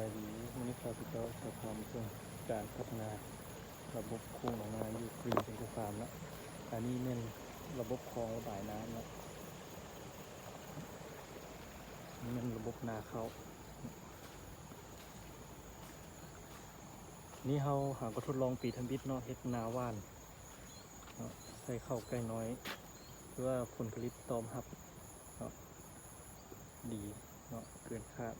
ายดีวันนี้ข้าพเจ้าจะทำเรื่องการพัฒนาระบบโครงหนองนาอยู่กรีนเป็นฟาร์มละอันนี้เป็นระบบคลองระบายน้ำละนี่เป็นระบบนาข้าวนี่เราหาก็ทดลองปีทำบิดเนาะเฮ็ดนาว่านใส่ข้าวไก่น้อยเพื่อผลผลิตตอบรับเนาะดีเนาะเกินคาด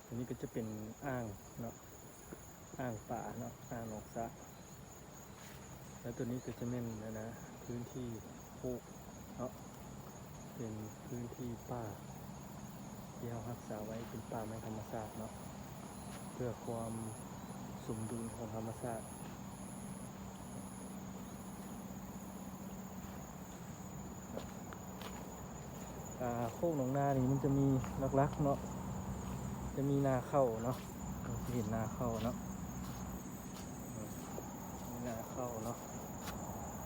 อันนี้ก็จะเป็นอ่างเนาะอ่างป่าเนาะอ่างหนองสระแล้วตัวนี้ก็จะเป็นนะพื้นที่ปลูกเนาะเป็นพื้นที่ป่าที่เรารักษาไว้เป็นป่าไม้ธรรมชาติเนาะเพื่อความสมดุลของธรรมชาติโคกหนองนานี่มันจะมีลักๆเนาะจะมีนาข้าวเนาะเห็นนาข้าวเนาะมีนาข้าวเนาะ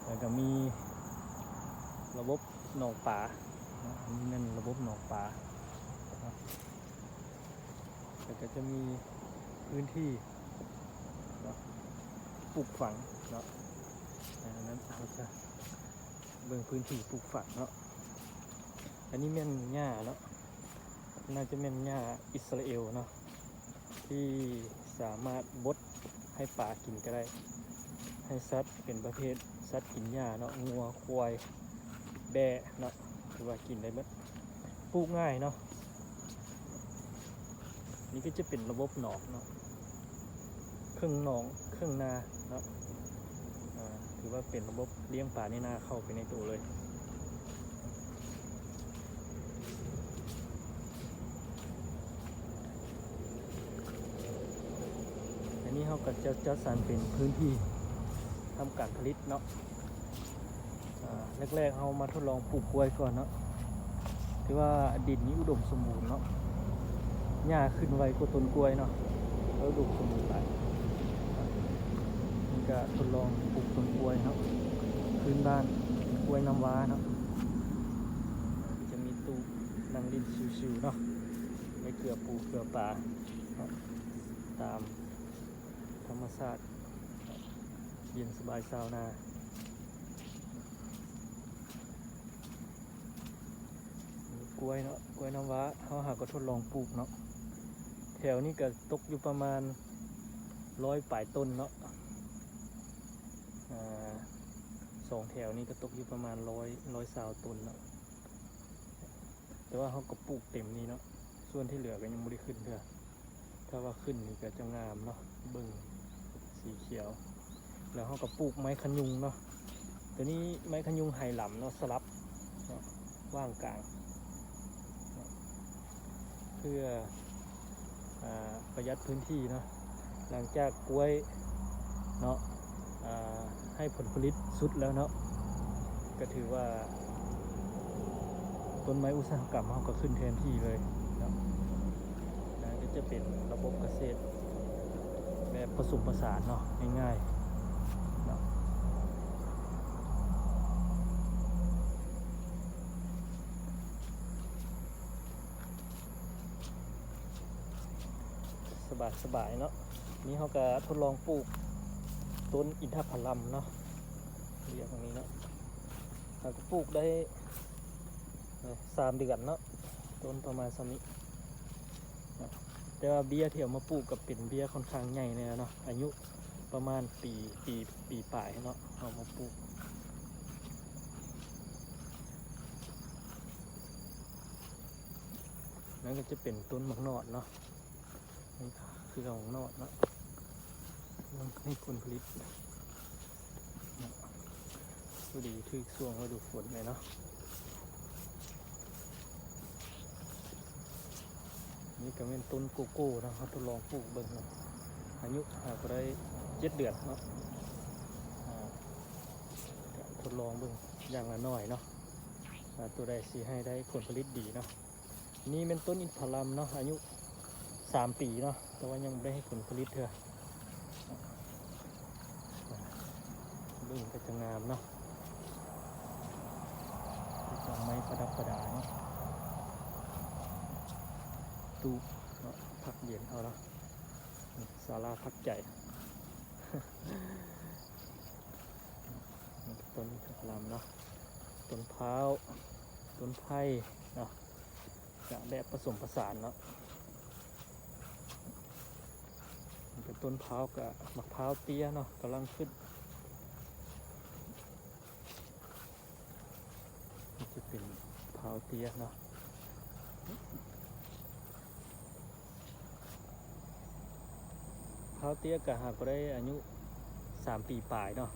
แล้วก็มีระบบหนองป่าอันนี้นั่นระบบหนองป่าแล้วก็จะมีพื้นที่เนาะปลูกฝังเนาะนั้นเราจะเบิ่งพื้นที่ปลูกฝังเนาะอันนี้แม่นหญ้าเนาะน่าจะแม่นหญ้าอิสราเอลเนาะที่สามารถบดให้ป่ากินก็ได้ให้สัตว์เป็นประเภทสัตว์กินหญ้าเนาะงัวควายแบะเนาะคือว่ากินได้หมดปลูกง่ายเนาะนี่ก็จะเป็นระบบหนองเนาะครึ่งหนองครึ่งนาเนาะถือว่าเป็นระบบเลี้ยงป่าในนาเข้าไปในตัวเลยอันนี้เขาก็จะจัดสรรเป็นพื้นที่ทำการผลิตเนาะแรกๆเขามาทดลองปลูกกล้วยก่อนเนาะถือว่าดินนี้อุดมสมบูรณ์เนาะหญ้าขึ้นไวกว่าต้นกล้วยเนาะแล้วอุดมสมบูรณ์ไปนี่ก็ทดลองปลูกต้นกล้วยเนาะพื้นบ้านกล้วยน้ำว้าเนาะจะมีตู้นั่งดินชิวๆเนาะไม่เกลือปูเกลือปลาตามธรรมชาติเย็นสบายซาวนา กล้วยเนาะกล้วยน้ำว้าเขาหาก็ทดลองปลูกเนาะแถวนี้ก็ตกอยู่ประมาณ100 ปลายต้นเนาะ2 แถวนี้ก็ตกอยู่ประมาณ120 ต้นเนาะแต่ว่าเขาก็ปลูกเต็มนี้เนาะส่วนที่เหลือก็ยังไม่ได้ขึ้นเถอะถ้าว่าขึ้นนี่ก็จะงามเนาะเบิ่งสีเขียวแล้วเขาก็ปลูกไม้ขยุงเนาะตัวนี้ไม้ขยุงไหหลำเนาะสลับเนาะว่างกลางเพื่อประหยัดพื้นที่เนาะหลังจากกล้วยเนาะให้ผลผลิตสุดแล้วเนาะก็ถือว่าต้นไม้อุตสาหกรรมเขาก็ขึ้นแทนที่เลยเนาะก็จะเป็นระบบเกษตรแบบผสมผสานเนาะง่ายๆเนาะสบายเนาะนี่เขาก็ทดลองปลูกต้นอินทผลัมเนาะเรียกตรงนี้เนาะเขาก็ปลูกได้3 เดือนเนาะต้นประมาณ3 นี้แต่ว่าเบี้ยที่เอามาปลูกกับเป็นเบี้ยค่อนข้างใหญ่เลยเนาะอายุประมาณปีปลายเนาะเอามาปลูกนั่นก็จะเป็นต้นมังนอดเนาะนี่คือของนอดเนาะให้ผลผลิตดูดีทึกช่วงฤดูฝนเลยเนาะนี่ก็เป็นต้นโกโก้นะเขาทดลองปลูกเบิ่งเนาะอายุหากได้7 เดือนเนาะทดลองเบิ่งอย่างละน้อยเนาะตัวใดสิให้ได้ผลผลิตดีเนาะนี่เป็นต้นอินทผลัมเนาะอายุ3 ปีเนาะแต่ว่ายังไม่ได้ให้ผลผลิตเถอะเบิ่งก็จะงามเนาะจะไม้ประดับประดาเนาะ ตูเนาะพักเย็นเอาเนาะนี่ศาลาพักใจ นี่ต้นกระลำเนาะต้นพร้าวต้นไผ่เนาะจะแบบผสมผสานเนาะนี่เป็นต้นพร้าวกับมะพร้าวเตี้ยเนาะกำลังขึ้นนี่จะเป็นพร้าวเตี้ยเนาะพร้าวเตี้ยกะหากก็ได้อายุ3 ปีปลายเนาะ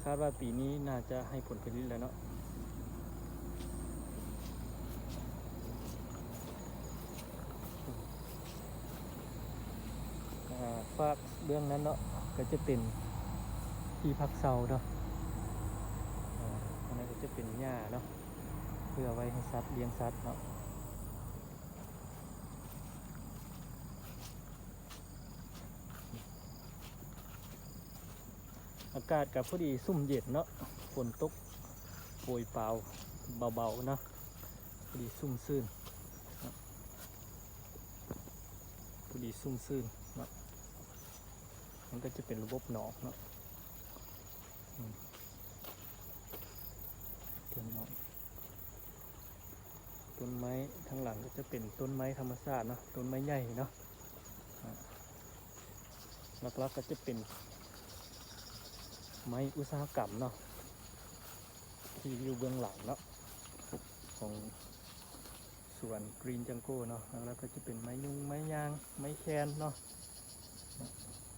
คาดว่าปีนี้น่าจะให้ผลผลิตแล้วเนาะฝากเบื้องนั้นเนาะก็จะเป็นที่พักเซาเนาะอันนั้นก็จะเป็นหญ้าเนาะเพื่อไว้ให้สัตว์เลี้ยงสัตว์เนาะอากาศกับพอดีซุ่มเย็นเนาะฝนตกโปรยเปล่าเบาๆเนาะพอดีซุ่มซื่นเนาะพอดีซุ่มซื่นเนาะมันก็จะเป็นระบบหนองเนาะต้นหนองต้นไม้ข้างหลังก็จะเป็นต้นไม้ธรรมชาติเนาะต้นไม้ใหญ่เนาะหลักๆก็จะเป็นไม้อุตสาหกรรมเนาะที่อยู่เบื้องหลังเนาะของสวนกรีนจังโก้เนาะแล้วก็จะเป็นไม้ยุงไม้ยางไม้แคนเนาะ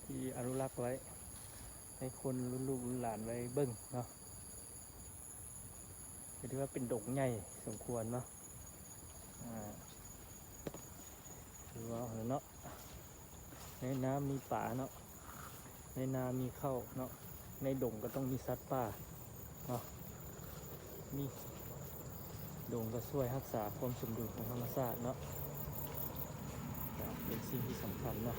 ที่อนุรักษ์ไว้ให้คนรุ่นลูกรุ่นหลานไว้เบิ้งเนาะถือว่าเป็นดงใหญ่สมควรเนาะถือว่าเนาะในน้ำมีป่าเนาะในนามีข้าวเนาะในดงก็ต้องมีสัตว์ป่าเนาะมีดงก็ช่วยรักษาความสมดุลของธรรมชาติเนาะเป็นสิ่งที่สำคัญเนาะ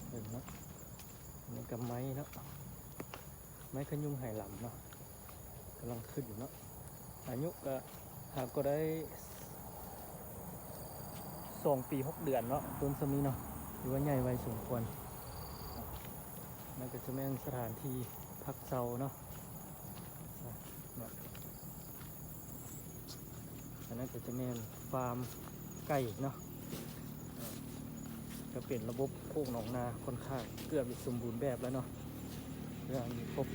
เห็นเนาะนี่กับไม้เนาะไม้ขยุงไหหลำเนาะกำลังขึ้นอยู่เนาะอายุก็หากก็ได้2 ปี 6 เดือนเนาะต้นสมีเนาะหรือว่าใหญ่ไวสมควรนั่นก็จะเป็นสถานที่พักเซาเนาะอันนั้นก็จะเป็นฟาร์มไก่เนาะก็เป็นระบบโคกหนองนาค่อนข้างเกือบสมบูรณ์แบบแล้วเนาะเรื่องมีครบ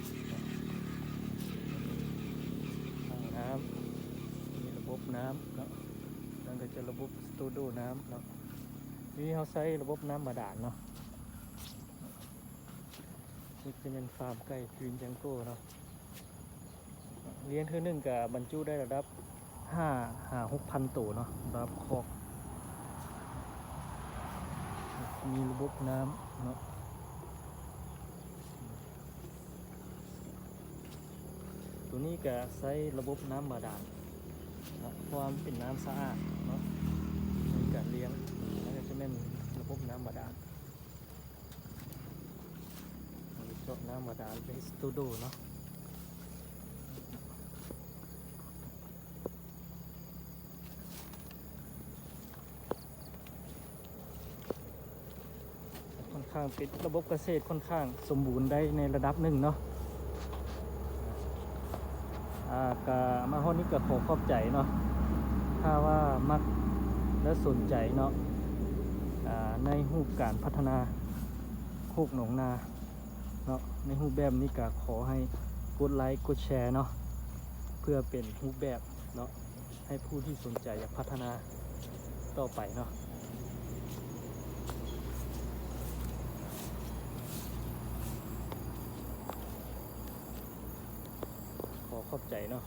ทางน้ำมีระบบน้ำเนาะนั่นก็จะระบบสตูดิโอน้ำเนาะนี่เขาใช้ระบบน้ำบาดาลเนาะนี่จะเป็นฟาร์มไก่กรีนจังโก้เนาะเลี้ยงเท่านึงกับบรรจุได้ระดับ6,000 ตัวเนาะรับคอกมีระบบน้ำเนาะตัวนี้ก็ใช้ระบบน้ำบาดาลนะความเป็นน้ำสะอาดเนาะในการเลี้ยงแล้วก็จะเป็นระบบน้ำบาดาลเจาะน้ำบาดาลไปสตูดิโอเนาะค่อนข้างเป็นระบบเกษตรค่อนข้างสมบูรณ์ได้ในระดับหนึ่งเนาะก็มาห้องนี้ก็ขอขอบใจเนาะถ้าว่ามักและสนใจเนาะในรูปการพัฒนาโคกหนองนาเนาะในรูปแบบนี้ก็ขอให้กดไลค์กดแชร์เนาะเพื่อเป็นรูปแบบเนาะให้ผู้ที่สนใจอยากพัฒนาต่อไปเนาะขอขอบใจเนาะ